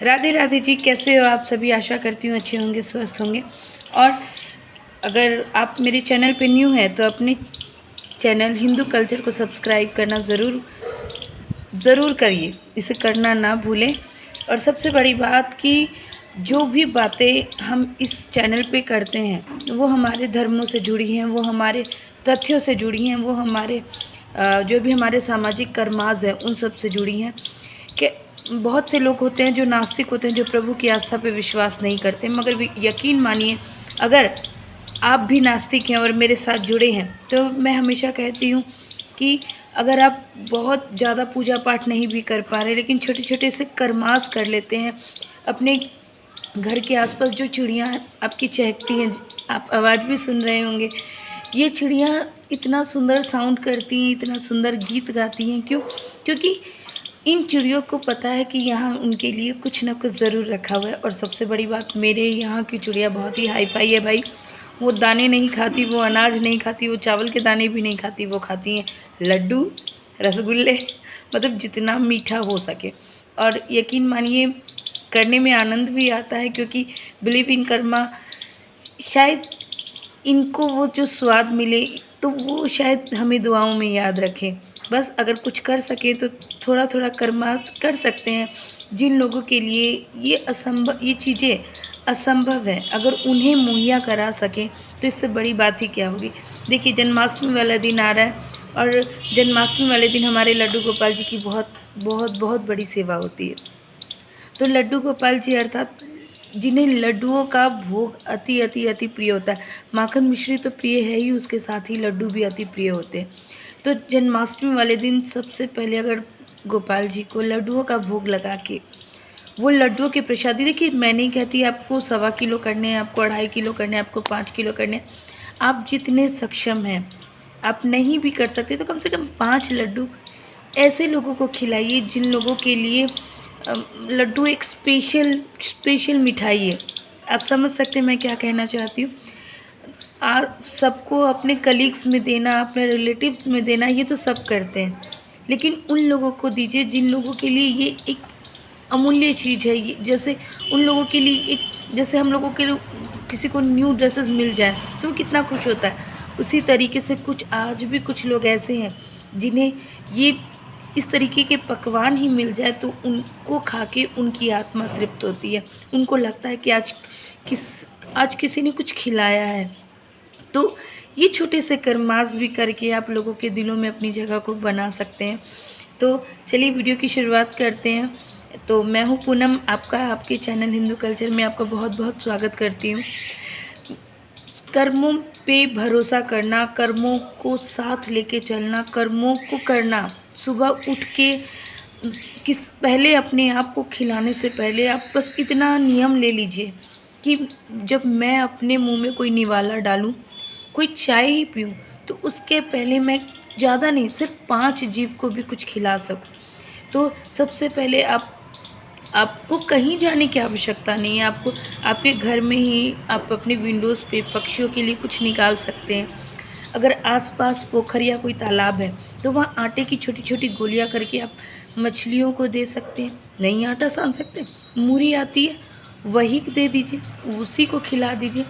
राधे राधे जी, कैसे हो आप सभी। आशा करती हूँ अच्छे होंगे, स्वस्थ होंगे। और अगर आप मेरे चैनल पे न्यू हैं तो अपने चैनल हिंदू कल्चर को सब्सक्राइब करना ज़रूर करिए, इसे करना ना भूलें। और सबसे बड़ी बात कि जो भी बातें हम इस चैनल पे करते हैं वो हमारे धर्मों से जुड़ी हैं, वो हमारे तथ्यों से जुड़ी हैं, वो हमारे जो भी हमारे सामाजिक कर्माज हैं उन सब से जुड़ी हैं। कि बहुत से लोग होते हैं जो नास्तिक होते हैं, जो प्रभु की आस्था पे विश्वास नहीं करते, मगर यकीन मानिए, अगर आप भी नास्तिक हैं और मेरे साथ जुड़े हैं तो मैं हमेशा कहती हूँ कि अगर आप बहुत ज़्यादा पूजा पाठ नहीं भी कर पा रहे, लेकिन छोटे छोटे से कर्मास कर लेते हैं, अपने घर के आसपास जो चिड़ियाँ आपकी चहकती हैं, आप आवाज़ भी सुन रहे होंगे, ये चिड़ियाँ इतना सुंदर साउंड करती हैं, इतना सुंदर गीत गाती हैं। क्यों? क्योंकि इन चिड़ियों को पता है कि यहाँ उनके लिए कुछ ना कुछ ज़रूर रखा हुआ है। और सबसे बड़ी बात, मेरे यहाँ की चिड़िया बहुत ही हाई फाई है भाई। वो दाने नहीं खाती, वो अनाज नहीं खाती, वो चावल के दाने भी नहीं खाती, वो खाती हैं लड्डू, रसगुल्ले, मतलब जितना मीठा हो सके। और यकीन मानिए, करने में आनंद भी आता है, क्योंकि बिलीव इन कर्मा, शायद इनको वो जो स्वाद मिले तो वो शायद हमें दुआओं में याद रखें। बस अगर कुछ कर सकें तो थोड़ा थोड़ा कर्मास कर सकते हैं। जिन लोगों के लिए ये चीज़ें असंभव है, अगर उन्हें मुहैया करा सकें तो इससे बड़ी बात ही क्या होगी। देखिए, जन्माष्टमी वाला दिन आ रहा है और जन्माष्टमी वाले दिन हमारे लड्डू गोपाल जी की बहुत बहुत बहुत बड़ी सेवा होती है। तो लड्डू गोपाल जी अर्थात जिन्हें लड्डुओं का भोग अति अति अति प्रिय होता है। माखन मिश्री तो प्रिय है ही, उसके साथ ही लड्डू भी अति प्रिय होते हैं। तो जन्माष्टमी वाले दिन सबसे पहले अगर गोपाल जी को लड्डुओं का भोग लगा के वो लड्डुओं की प्रसादी, देखिए मैं नहीं कहती आपको 1.25 किलो करने हैं, आपको 2.5 किलो करने हैं, आपको 5 किलो करने हैं। आप जितने सक्षम हैं, आप नहीं भी कर सकते तो कम से कम 5 लड्डू ऐसे लोगों को खिलाइए जिन लोगों के लिए लड्डू एक स्पेशल मिठाई है। आप समझ सकते हैं मैं क्या कहना चाहती हूँ। सबको अपने कलीग्स में देना, अपने रिलेटिव्स में देना, ये तो सब करते हैं, लेकिन उन लोगों को दीजिए जिन लोगों के लिए ये एक अमूल्य चीज़ है। ये जैसे उन लोगों के लिए एक, जैसे हम लोगों के लिए किसी को न्यू ड्रेसेस मिल जाए तो वो कितना खुश होता है, उसी तरीके से आज भी कुछ लोग ऐसे हैं जिन्हें ये इस तरीके के पकवान ही मिल जाए तो उनको खा के उनकी आत्मा तृप्त होती है। उनको लगता है कि आज किसी ने कुछ खिलाया है। तो ये छोटे से कर्मास भी करके आप लोगों के दिलों में अपनी जगह को बना सकते हैं। तो चलिए वीडियो की शुरुआत करते हैं। तो मैं हूँ पूनम, आपके चैनल हिंदू कल्चर में आपका बहुत बहुत स्वागत करती हूँ। कर्मों पे भरोसा करना, कर्मों को साथ लेके चलना, कर्मों को करना। सुबह उठ के पहले अपने आप को खिलाने से पहले आप बस इतना नियम ले लीजिए कि जब मैं अपने मुंह में कोई निवाला डालूं, कोई चाय ही पीऊँ, तो उसके पहले मैं ज़्यादा नहीं, सिर्फ 5 जीव को भी कुछ खिला सकूँ। तो सबसे पहले आपको कहीं जाने की आवश्यकता नहीं है। आपको आपके घर में ही आप अपने विंडोज़ पे पक्षियों के लिए कुछ निकाल सकते हैं। अगर आसपास पोखर या कोई तालाब है तो वहाँ आटे की छोटी छोटी गोलियां करके आप मछलियों को दे सकते हैं। नहीं आटा सान सकते, मूरी आती है, वही दे दीजिए, उसी को खिला दीजिए।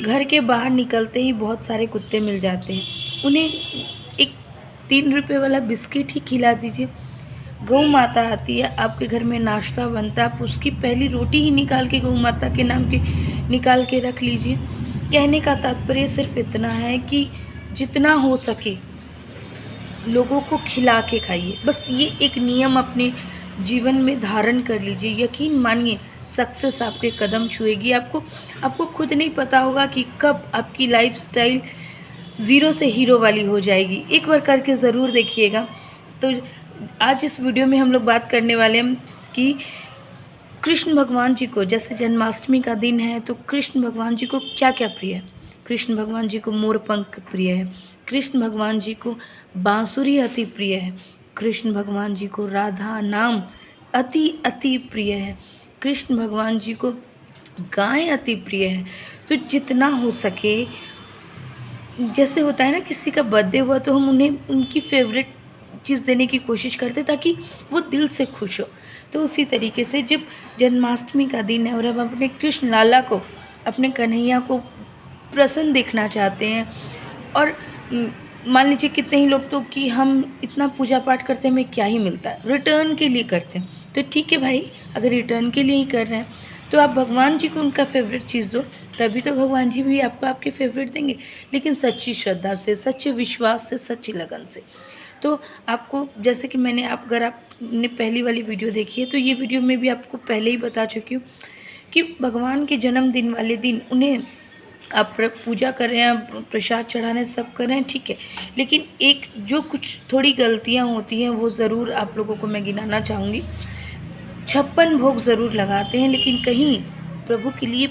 घर के बाहर निकलते ही बहुत सारे कुत्ते मिल जाते हैं, उन्हें एक 3 रुपये वाला बिस्किट ही खिला दीजिए। गौ माता आती है, आपके घर में नाश्ता बनता है, आप उसकी पहली रोटी ही निकाल के गौ माता के नाम की निकाल के रख लीजिए। कहने का तात्पर्य सिर्फ इतना है कि जितना हो सके लोगों को खिला के खाइए। बस ये एक नियम अपने जीवन में धारण कर लीजिए। यकीन मानिए, सक्सेस आपके कदम छुएगी। आपको खुद नहीं पता होगा कि कब आपकी लाइफस्टाइल ज़ीरो से हीरो वाली हो जाएगी। एक बार करके ज़रूर देखिएगा। तो आज इस वीडियो में हम लोग बात करने वाले हैं कि कृष्ण भगवान जी को, जैसे जन्माष्टमी का दिन है तो कृष्ण भगवान जी को क्या क्या प्रिय है। कृष्ण भगवान जी को मोरपंख प्रिय है, कृष्ण भगवान जी को बांसुरी अति प्रिय है, कृष्ण भगवान जी को राधा नाम अति अति प्रिय है, कृष्ण भगवान जी को गाय अति प्रिय है। तो जितना हो सके, जैसे होता है ना, किसी का बर्थडे हुआ तो हम उन्हें उनकी फेवरेट चीज़ देने की कोशिश करते ताकि वो दिल से खुश हो। तो उसी तरीके से जब जन्माष्टमी का दिन है और हम अपने कृष्ण लाला को, अपने कन्हैया को प्रसन्न देखना चाहते हैं, और मान लीजिए कितने ही लोग तो कि हम इतना पूजा पाठ करते हैं, हमें क्या ही मिलता है, रिटर्न के लिए करते हैं। तो ठीक है भाई, अगर रिटर्न के लिए ही कर रहे हैं तो आप भगवान जी को उनका फेवरेट चीज़ दो, तभी तो भगवान जी भी आपको आपके फेवरेट देंगे, लेकिन सच्ची श्रद्धा से, सच्चे विश्वास से, सच्ची लगन से। तो आपको, जैसे कि मैंने, आप अगर आपने पहली वाली वीडियो देखी है तो ये वीडियो में भी आपको पहले ही बता चुकी हूँ कि भगवान के जन्मदिन वाले दिन उन्हें आप पूजा कर रहे हैं, प्रसाद चढ़ा रहे हैं, सब कर रहे हैं, ठीक है, लेकिन एक जो कुछ थोड़ी गलतियाँ होती हैं वो ज़रूर आप लोगों को मैं गिनाना चाहूँगी। 56 भोग ज़रूर लगाते हैं, लेकिन कहीं प्रभु के लिए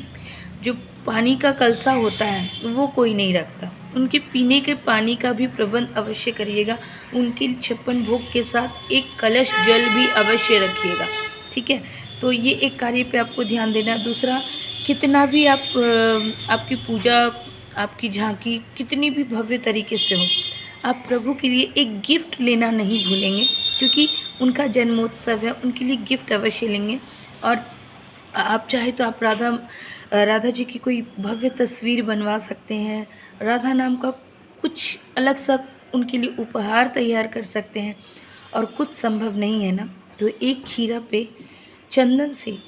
जो पानी का कलसा होता है वो कोई नहीं रखता। उनके पीने के पानी का भी प्रबंध अवश्य करिएगा। उनके 56 भोग के साथ एक कलश जल भी अवश्य रखिएगा, ठीक है। तो ये एक कार्य पे आपको ध्यान देना है। दूसरा, कितना भी आप आपकी पूजा, आपकी झांकी कितनी भी भव्य तरीके से हो, आप प्रभु के लिए एक गिफ्ट लेना नहीं भूलेंगे, क्योंकि उनका जन्मोत्सव है, उनके लिए गिफ्ट अवश्य लेंगे। और आप चाहे तो आप राधा जी की कोई भव्य तस्वीर बनवा सकते हैं, राधा नाम का कुछ अलग सा उनके लिए उपहार तैयार कर सकते हैं। और कुछ संभव नहीं है ना, तो एक खीरा पे चंदन से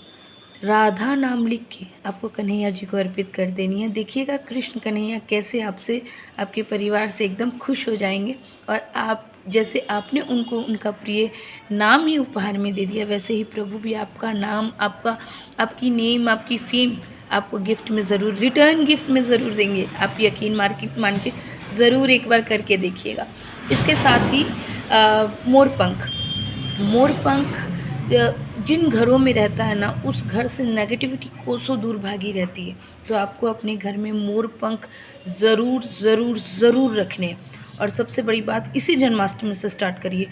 राधा नाम लिख के आपको कन्हैया जी को अर्पित कर देनी है। देखिएगा कृष्ण कन्हैया कैसे आपसे, आपके परिवार से एकदम खुश हो जाएंगे, और आप जैसे आपने उनको उनका प्रिय नाम ही उपहार में दे दिया, वैसे ही प्रभु भी आपका नाम, आपकी नेम, आपकी फेम आपको गिफ्ट में ज़रूर, रिटर्न गिफ्ट में ज़रूर देंगे। आप यकीन मान के ज़रूर एक बार करके देखिएगा। इसके साथ ही मोरपंख जिन घरों में रहता है ना, उस घर से नेगेटिविटी कोसों दूर भागी रहती है। तो आपको अपने घर में मोरपंख ज़रूर ज़रूर ज़रूर रखने हैं। और सबसे बड़ी बात, इसी जन्माष्टमी से स्टार्ट करिए।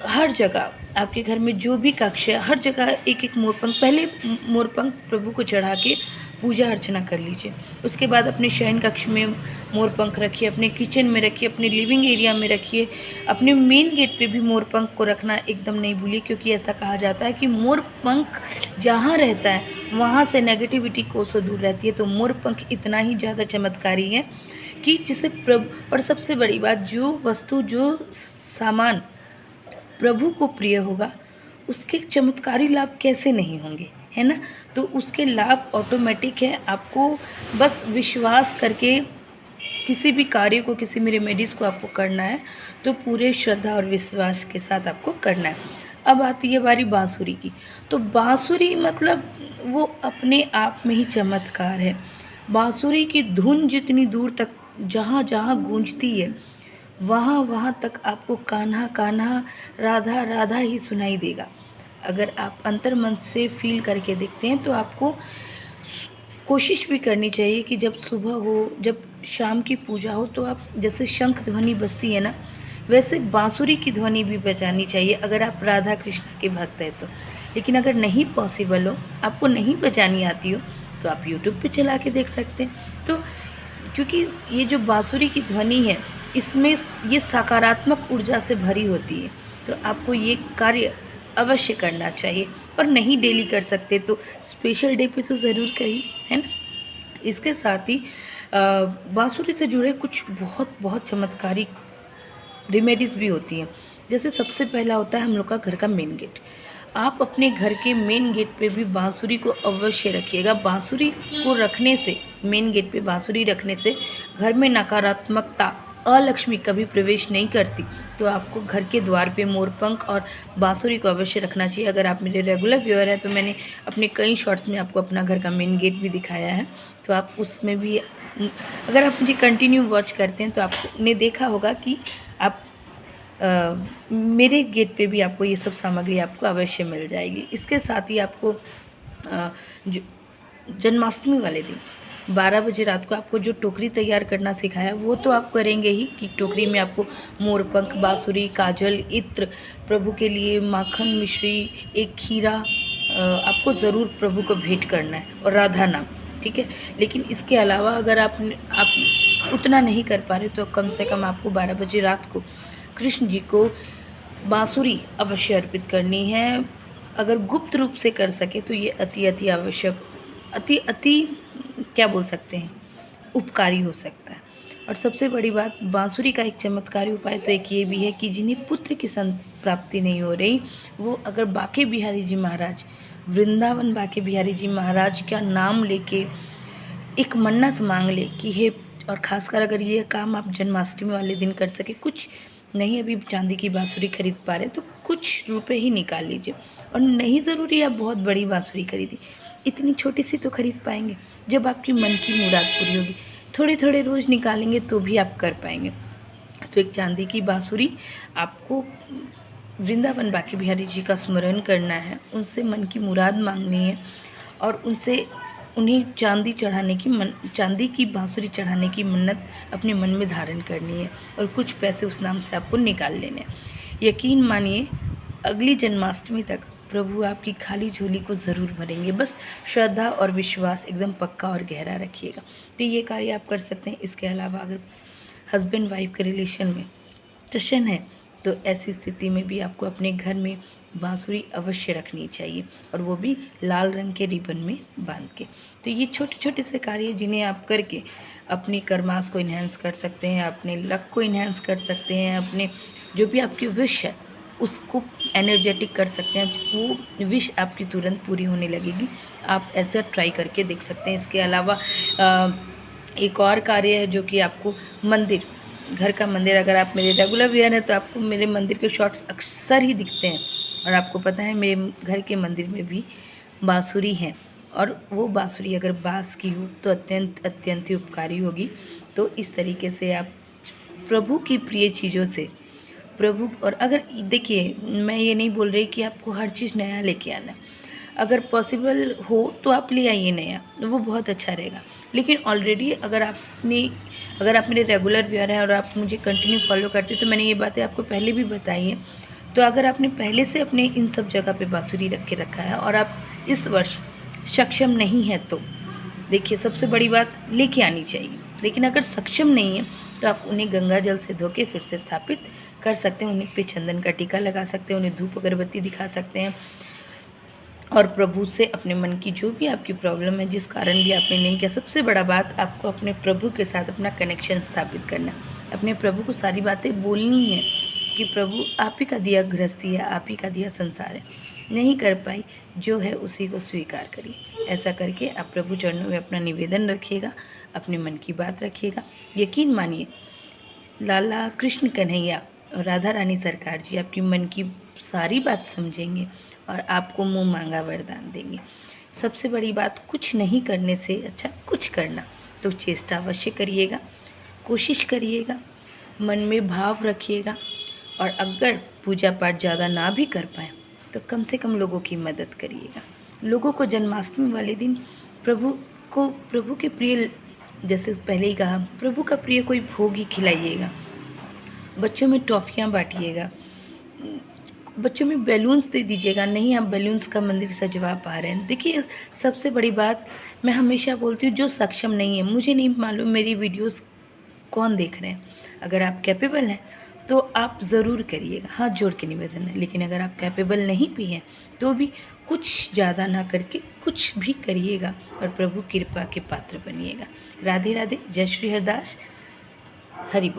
हर जगह आपके घर में जो भी कक्ष है, हर जगह एक एक मोरपंख, पहले मोरपंख प्रभु को चढ़ा के पूजा अर्चना कर लीजिए। उसके बाद अपने शयन कक्ष में मोरपंख रखिए, अपने किचन में रखिए, अपने लिविंग एरिया में रखिए, अपने मेन गेट पे भी मोरपंख को रखना एकदम नहीं भूलिए, क्योंकि ऐसा कहा जाता है कि मोरपंख जहाँ रहता है वहाँ से नेगेटिविटी कोसों दूर रहती है। तो मोरपंख इतना ही ज़्यादा चमत्कारी है कि जिसे प्रभु, और सबसे बड़ी बात, जो वस्तु, जो सामान प्रभु को प्रिय होगा उसके चमत्कारी लाभ कैसे नहीं होंगे, है ना। तो उसके लाभ ऑटोमेटिक है। आपको बस विश्वास करके किसी भी कार्य को, किसी भी रेमेडीज़ को आपको करना है तो पूरे श्रद्धा और विश्वास के साथ आपको करना है। अब आती है बारी बांसुरी की। तो बांसुरी मतलब वो अपने आप में ही चमत्कार है। बांसुरी की धुन जितनी दूर तक, जहाँ जहाँ गूंजती है, वहाँ वहाँ तक आपको कान्हा कान्हा, राधा राधा ही सुनाई देगा। अगर आप अंतर मन से फील करके देखते हैं तो आपको कोशिश भी करनी चाहिए कि जब सुबह हो, जब शाम की पूजा हो, तो आप, जैसे शंख ध्वनि बजती है ना, वैसे बांसुरी की ध्वनि भी बजानी चाहिए, अगर आप राधा कृष्ण के भक्त हैं तो। लेकिन अगर नहीं पॉसिबल हो, आपको नहीं बजानी आती हो, तो आप यूट्यूब पे चला के देख सकते हैं। तो क्योंकि ये जो बांसुरी की ध्वनि है, इसमें ये सकारात्मक ऊर्जा से भरी होती है, तो आपको ये कार्य अवश्य करना चाहिए। और नहीं डेली कर सकते तो स्पेशल डे पे तो ज़रूर करिए, है ना। इसके साथ ही बांसुरी से जुड़े कुछ बहुत बहुत चमत्कारी रेमेडीज़ भी होती हैं। जैसे सबसे पहला होता है हम लोग का घर का मेन गेट। आप अपने घर के मेन गेट पे भी बांसुरी को अवश्य रखिएगा। बांसुरी को रखने से, मेन गेट पे बांसुरी रखने से घर में नकारात्मकता, अलक्ष्मी कभी प्रवेश नहीं करती। तो आपको घर के द्वार पे मोरपंख और बांसुरी को अवश्य रखना चाहिए। अगर आप मेरे रेगुलर व्यूअर हैं तो मैंने अपने कई शॉर्ट्स में आपको अपना घर का मेन गेट भी दिखाया है, तो आप उसमें भी, अगर आप मुझे कंटिन्यू वॉच करते हैं तो आपने देखा होगा कि आप मेरे गेट पे भी आपको ये सब सामग्री आपको अवश्य मिल जाएगी। इसके साथ ही आपको जो जन्माष्टमी वाले दिन 12 बजे रात को आपको जो टोकरी तैयार करना सिखाया वो तो आप करेंगे ही, कि टोकरी में आपको मोरपंख, बांसुरी, काजल, इत्र, प्रभु के लिए माखन, मिश्री, एक खीरा आपको ज़रूर प्रभु को भेंट करना है, और राधा नाम, ठीक है। लेकिन इसके अलावा अगर आप उतना नहीं कर पा रहे तो कम से कम आपको 12 बजे रात को कृष्ण जी को बांसुरी अवश्य अर्पित करनी है। अगर गुप्त रूप से कर सके तो ये अति अति आवश्यक, अति अति क्या बोल सकते हैं, उपकारी हो सकता है। और सबसे बड़ी बात, बांसुरी का एक चमत्कारी उपाय तो एक ये भी है कि जिन्हें पुत्र की प्राप्ति नहीं हो रही, वो अगर बांके बिहारी जी महाराज, वृंदावन बांके बिहारी जी महाराज का नाम लेके एक मन्नत मांग ले कि हे, और ख़ासकर अगर ये काम आप जन्माष्टमी वाले दिन कर सके, कुछ नहीं अभी चांदी की बांसुरी खरीद पा रहे तो कुछ रुपए ही निकाल लीजिए, और नहीं ज़रूरी आप बहुत बड़ी बांसुरी खरीदिए, इतनी छोटी सी तो खरीद पाएंगे। जब आपकी मन की मुराद पूरी होगी, थोड़े थोड़े रोज़ निकालेंगे तो भी आप कर पाएंगे। तो एक चांदी की बांसुरी आपको वृंदावन बांके बिहारी जी का स्मरण करना है, उनसे मन की मुराद मांगनी है, और उन्हें चांदी की बांसुरी चढ़ाने की मन्नत अपने मन में धारण करनी है, और कुछ पैसे उस नाम से आपको निकाल लेने हैं। यकीन मानिए, अगली जन्माष्टमी तक प्रभु आपकी खाली झोली को ज़रूर भरेंगे। बस श्रद्धा और विश्वास एकदम पक्का और गहरा रखिएगा, तो ये कार्य आप कर सकते हैं। इसके अलावा अगर हस्बैंड वाइफ के रिलेशन में टेंशन है तो ऐसी स्थिति में भी आपको अपने घर में बांसुरी अवश्य रखनी चाहिए, और वो भी लाल रंग के रिबन में बांध के। तो ये छोटे छोटे से कार्य जिन्हें आप करके अपनी कर्मास को इन्हेंस कर सकते हैं, अपने लक को इन्हेंस कर सकते हैं, अपने जो भी आपकी विश है उसको एनर्जेटिक कर सकते हैं, वो विश आपकी तुरंत पूरी होने लगेगी। आप ऐसा ट्राई करके देख सकते हैं। इसके अलावा एक और कार्य है जो कि आपको घर का मंदिर, अगर आप मेरे रेगुलर व्यूअर हैं तो आपको मेरे मंदिर के शॉट्स अक्सर ही दिखते हैं, और आपको पता है मेरे घर के मंदिर में भी बांसुरी है, और वो बांसुरी अगर बाँस की हो तो अत्यंत अत्यंत ही उपकारी होगी। तो इस तरीके से आप प्रभु की प्रिय चीज़ों से प्रभु, और अगर देखिए, मैं ये नहीं बोल रही कि आपको हर चीज़ नया लेके आना है, अगर पॉसिबल हो तो आप ले आइए नया, वो बहुत अच्छा रहेगा। लेकिन ऑलरेडी अगर आप मेरे रेगुलर व्यूअर हैं और आप मुझे कंटिन्यू फॉलो करते हैं, तो मैंने ये बातें आपको पहले भी बताई हैं। तो अगर आपने पहले से अपने इन सब जगह पे बांसुरी रख के रखा है और आप इस वर्ष सक्षम नहीं है, तो देखिए, सबसे बड़ी बात लेके आनी चाहिए। लेकिन अगर सक्षम नहीं है तो आप उन्हें गंगा जल से धो के फिर से स्थापित कर सकते हैं, उन्हें पे चंदन का टीका लगा सकते हैं, उन्हें धूप अगरबत्ती दिखा सकते हैं, और प्रभु से अपने मन की जो भी आपकी प्रॉब्लम है, जिस कारण भी आपने नहीं किया, सबसे बड़ा बात आपको अपने प्रभु के साथ अपना कनेक्शन स्थापित करना, अपने प्रभु को सारी बातें बोलनी है कि प्रभु आप ही का दिया गृहस्थी है, आप ही का दिया संसार है, नहीं कर पाई जो है उसी को स्वीकार करिए। ऐसा करके आप प्रभु चरणों में अपना निवेदन रखिएगा, अपने मन की बात रखिएगा। यकीन मानिए, लाला कृष्ण कन्हैया और राधा रानी सरकार जी आपकी मन की सारी बात समझेंगे और आपको मुंह मांगा वरदान देंगे। सबसे बड़ी बात, कुछ नहीं करने से अच्छा कुछ करना, तो चेष्टा अवश्य करिएगा, कोशिश करिएगा, मन में भाव रखिएगा, और अगर पूजा पाठ ज़्यादा ना भी कर पाएँ तो कम से कम लोगों की मदद करिएगा। लोगों को जन्माष्टमी वाले दिन प्रभु के प्रिय, जैसे पहले ही कहा, प्रभु का प्रिय कोई भोग ही खिलाइएगा, बच्चों में टॉफ़ियाँ बांटिएगा, बच्चों में बैलून्स दे दीजिएगा। नहीं आप बैलून्स का मंदिर सजवा पा रहे हैं, देखिए सबसे बड़ी बात मैं हमेशा बोलती हूँ, जो सक्षम नहीं है, मुझे नहीं मालूम मेरी वीडियोस कौन देख रहे हैं, अगर आप कैपेबल हैं तो आप ज़रूर करिएगा, हाथ जोड़ के निवेदन है। लेकिन अगर आप कैपेबल नहीं भी हैं तो भी कुछ ज़्यादा ना करके कुछ भी करिएगा और प्रभु कृपा के पात्र बनिएगा। राधे राधे, जय श्री हरदास, हरि बोल।